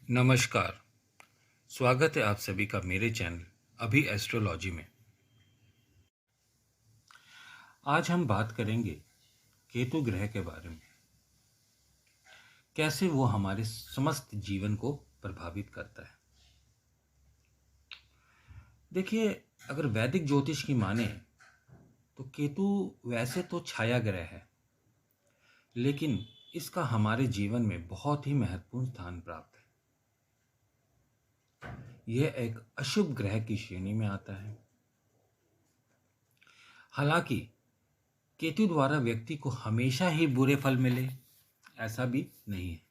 नमस्कार। स्वागत है आप सभी का मेरे चैनल अभी एस्ट्रोलॉजी में। आज हम बात करेंगे केतु ग्रह के बारे में, कैसे वो हमारे समस्त जीवन को प्रभावित करता है। देखिए, अगर वैदिक ज्योतिष की माने तो केतु वैसे तो छाया ग्रह है, लेकिन इसका हमारे जीवन में बहुत ही महत्वपूर्ण स्थान प्राप्त है। यह एक अशुभ ग्रह की श्रेणी में आता है। हालांकि केतु द्वारा व्यक्ति को हमेशा ही बुरे फल मिले ऐसा भी नहीं है।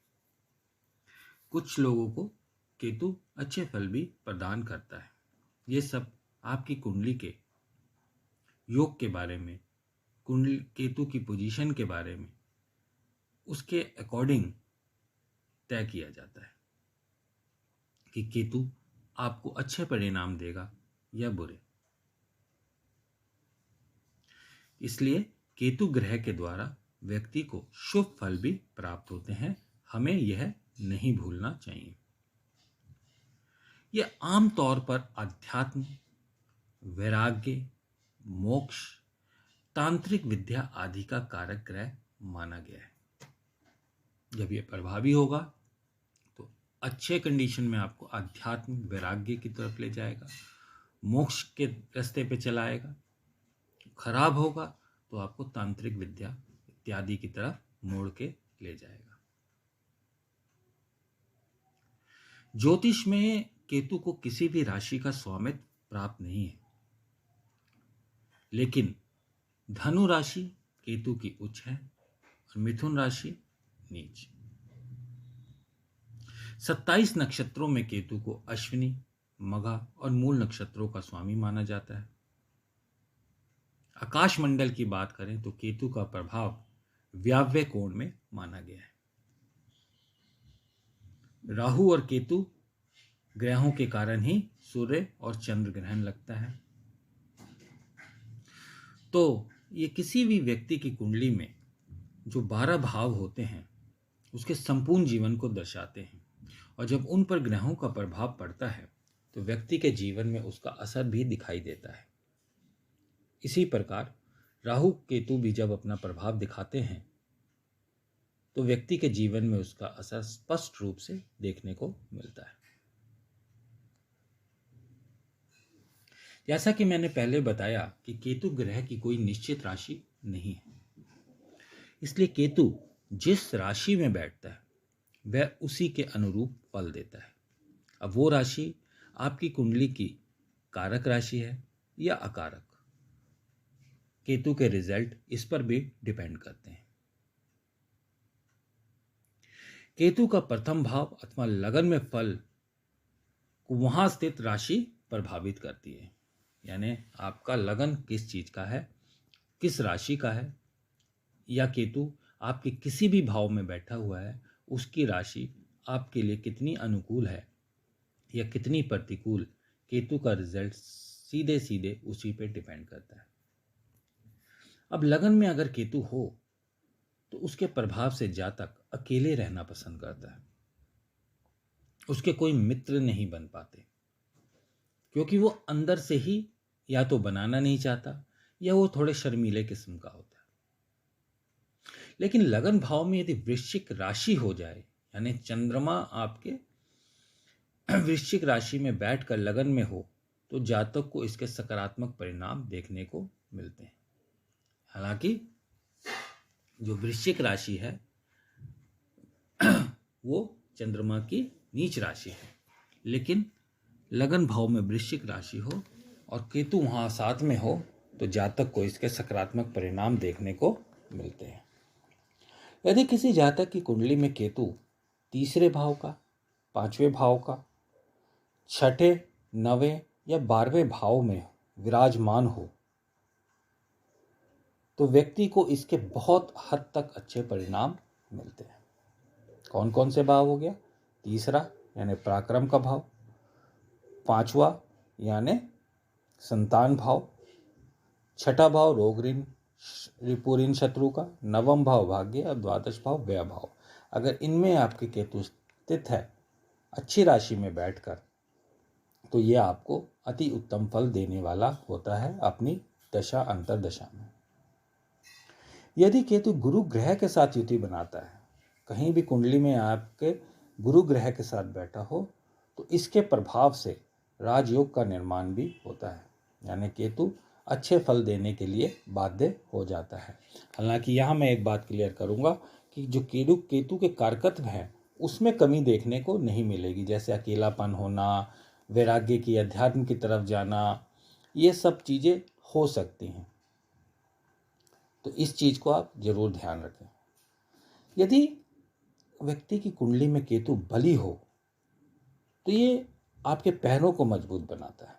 कुछ लोगों को केतु अच्छे फल भी प्रदान करता है। ये सब आपकी कुंडली के योग के बारे में, कुंडली केतु की पोजीशन के बारे में, उसके अकॉर्डिंग तय किया जाता है कि केतु आपको अच्छे परिणाम देगा या बुरे। इसलिए केतु ग्रह के द्वारा व्यक्ति को शुभ फल भी प्राप्त होते हैं, हमें यह नहीं भूलना चाहिए। यह आमतौर पर अध्यात्म, वैराग्य, मोक्ष, तांत्रिक विद्या आदि का कारक ग्रह माना गया है। जब यह प्रभावी होगा तो अच्छे कंडीशन में आपको अध्यात्म, वैराग्य की तरफ ले जाएगा, मोक्ष के रास्ते पे चलाएगा। खराब होगा तो आपको तांत्रिक विद्या इत्यादि की तरफ मोड़ के ले जाएगा। ज्योतिष में केतु को किसी भी राशि का स्वामित्व प्राप्त नहीं है, लेकिन धनु राशि केतु की उच्च है और मिथुन राशि नीच। 27 नक्षत्रों में केतु को अश्विनी, मघा और मूल नक्षत्रों का स्वामी माना जाता है। आकाश मंडल की बात करें तो केतु का प्रभाव वायव्य कोण में माना गया है। राहु और केतु ग्रहों के कारण ही सूर्य और चंद्र ग्रहण लगता है। तो ये किसी भी व्यक्ति की कुंडली में जो 12 भाव होते हैं उसके संपूर्ण जीवन को दर्शाते हैं, और जब उन पर ग्रहों का प्रभाव पड़ता है तो व्यक्ति के जीवन में उसका असर भी दिखाई देता है। इसी प्रकार राहु केतु भी जब अपना प्रभाव दिखाते हैं तो व्यक्ति के जीवन में उसका असर स्पष्ट रूप से देखने को मिलता है। जैसा कि मैंने पहले बताया कि केतु ग्रह की कोई निश्चित राशि नहीं है, इसलिए केतु जिस राशि में बैठता है वह उसी के अनुरूप फल देता है। अब वो राशि आपकी कुंडली की कारक राशि है या अकारक, केतु के रिजल्ट इस पर भी डिपेंड करते हैं। केतु का प्रथम भाव अथवा लगन में फल को वहां स्थित राशि प्रभावित करती है। यानी आपका लगन किस चीज का है, किस राशि का है, या केतु आपके किसी भी भाव में बैठा हुआ है, उसकी राशि आपके लिए कितनी अनुकूल है या कितनी प्रतिकूल, केतु का रिजल्ट सीधे सीधे उसी पे डिपेंड करता है। अब लगन में अगर केतु हो तो उसके प्रभाव से जातक अकेले रहना पसंद करता है। उसके कोई मित्र नहीं बन पाते, क्योंकि वो अंदर से ही या तो बनाना नहीं चाहता या वो थोड़े शर्मीले किस्म का होता है। लेकिन लगन भाव में यदि वृश्चिक राशि हो जाए, यानी चंद्रमा आपके वृश्चिक राशि में बैठकर लगन में हो, तो जातक को इसके सकारात्मक परिणाम देखने को मिलते हैं। हालांकि जो वृश्चिक राशि है वो चंद्रमा की नीच राशि है, लेकिन लगन भाव में वृश्चिक राशि हो और केतु वहां साथ में हो तो जातक को इसके सकारात्मक परिणाम देखने को मिलते हैं। यदि किसी जातक की कुंडली में केतु तीसरे भाव का, पांचवें भाव का, छठे, नवें या 12वें भाव में विराजमान हो तो व्यक्ति को इसके बहुत हद तक अच्छे परिणाम मिलते हैं। कौन कौन से भाव हो गया? तीसरा यानी पराक्रम का भाव, पांचवा यानी संतान भाव, छठा भाव रोग ऋण रिपु ऋण शत्रु का, नवम भाव भाग्य और द्वादश भाव व्यय भाव। अगर इनमें आपके केतु स्थित है, अच्छी राशि में बैठकर, तो ये आपको अति उत्तम फल देने वाला होता है अपनी दशा अंतर्दशा में। यदि केतु गुरु ग्रह के साथ युति बनाता है, कहीं भी कुंडली में आपके गुरु ग्रह के साथ बैठा हो, तो इसके प्रभाव से राजयोग का निर्माण भी होता है, यानी केतु अच्छे फल देने के लिए बाध्य हो जाता है। हालांकि यहाँ मैं एक बात क्लियर करूँगा कि जो केतु के कारकत्व हैं उसमें कमी देखने को नहीं मिलेगी, जैसे अकेलापन होना, वैराग्य की, अध्यात्म की तरफ जाना, ये सब चीज़ें हो सकती हैं। तो इस चीज़ को आप जरूर ध्यान रखें। यदि व्यक्ति की कुंडली में केतु बली हो तो ये आपके पैरों को मजबूत बनाता है।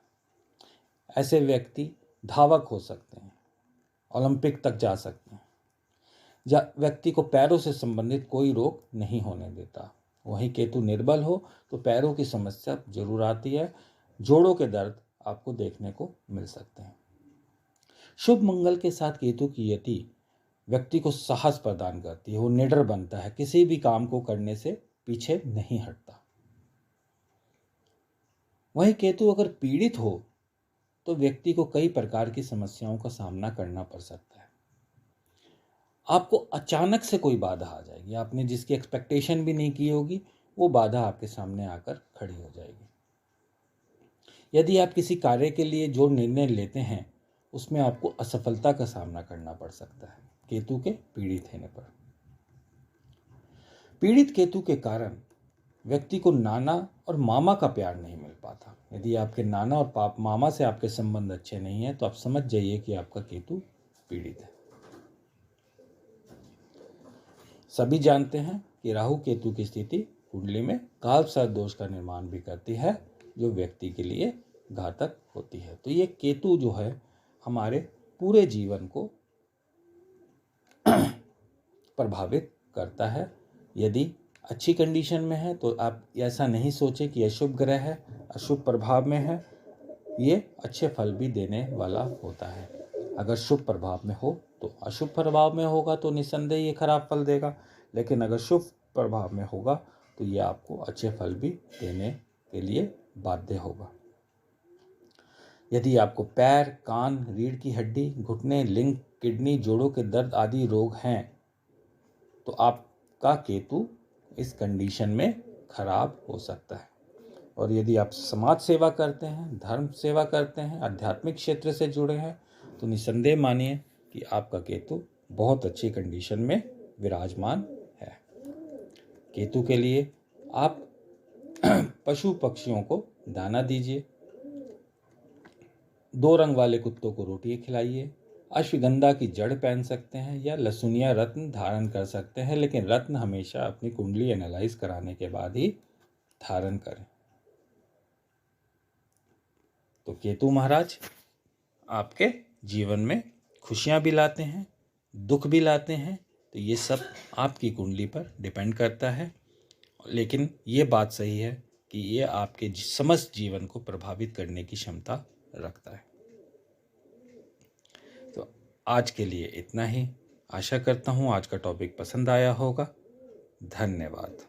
ऐसे व्यक्ति धावक हो सकते हैं, ओलंपिक तक जा सकते हैं। व्यक्ति को पैरों से संबंधित कोई रोग नहीं होने देता। वहीं केतु निर्बल हो तो पैरों की समस्या जरूर आती है, जोड़ों के दर्द आपको देखने को मिल सकते हैं। शुभ मंगल के साथ केतु की यति व्यक्ति को साहस प्रदान करती है, वो निडर बनता है, किसी भी काम को करने से पीछे नहीं हटता। वहीं केतु अगर पीड़ित हो तो व्यक्ति को कई प्रकार की समस्याओं का सामना करना पड़ सकता है। आपको अचानक से कोई बाधा आ जाएगी, आपने जिसकी एक्सपेक्टेशन भी नहीं की होगी, वो बाधा आपके सामने आकर खड़ी हो जाएगी। यदि आप किसी कार्य के लिए जो निर्णय लेते हैं उसमें आपको असफलता का सामना करना पड़ सकता है केतु के पीड़ित होने पर। पीड़ित केतु के कारण व्यक्ति को नाना और मामा का प्यार नहीं मिल पाता। यदि आपके नाना और मामा से आपके संबंध अच्छे नहीं हैं तो आप समझ जाइए कि आपका केतु पीड़ित है। सभी जानते हैं कि राहु केतु की स्थिति कुंडली में कालसर्प दोष का निर्माण भी करती है, जो व्यक्ति के लिए घातक होती है। तो ये केतु जो है हमारे पूरे जीवन को प्रभावित करता है। यदि अच्छी कंडीशन में है तो आप ऐसा नहीं सोचें कि अशुभ ग्रह है, अशुभ प्रभाव में है, ये अच्छे फल भी देने वाला होता है। अगर शुभ प्रभाव में हो तो अशुभ प्रभाव में होगा तो निस्संदेह ये खराब फल देगा, लेकिन अगर शुभ प्रभाव में होगा तो ये आपको अच्छे फल भी देने के लिए बाध्य होगा। यदि आपको पैर, कान, रीढ़ की हड्डी, घुटने, लिंग, किडनी, जोड़ों के दर्द आदि रोग हैं तो आपका केतु इस कंडीशन में खराब हो सकता है। और यदि आप समाज सेवा करते हैं, धर्म सेवा करते हैं, आध्यात्मिक क्षेत्र से जुड़े हैं तो निसंदेह मानिए कि आपका केतु बहुत अच्छी कंडीशन में विराजमान है। केतु के लिए आप पशु पक्षियों को दाना दीजिए, 2 रंग वाले कुत्तों को रोटी खिलाइए, अश्वगंधा की जड़ पहन सकते हैं या लहसुनिया रत्न धारण कर सकते हैं, लेकिन रत्न हमेशा अपनी कुंडली एनालाइज कराने के बाद ही धारण करें। तो केतु महाराज आपके जीवन में खुशियां भी लाते हैं, दुख भी लाते हैं, तो ये सब आपकी कुंडली पर डिपेंड करता है। लेकिन ये बात सही है कि ये आपके समस्त जीवन को प्रभावित करने की क्षमता रखता है। तो आज के लिए इतना ही। आशा करता हूँ आज का टॉपिक पसंद आया होगा। धन्यवाद।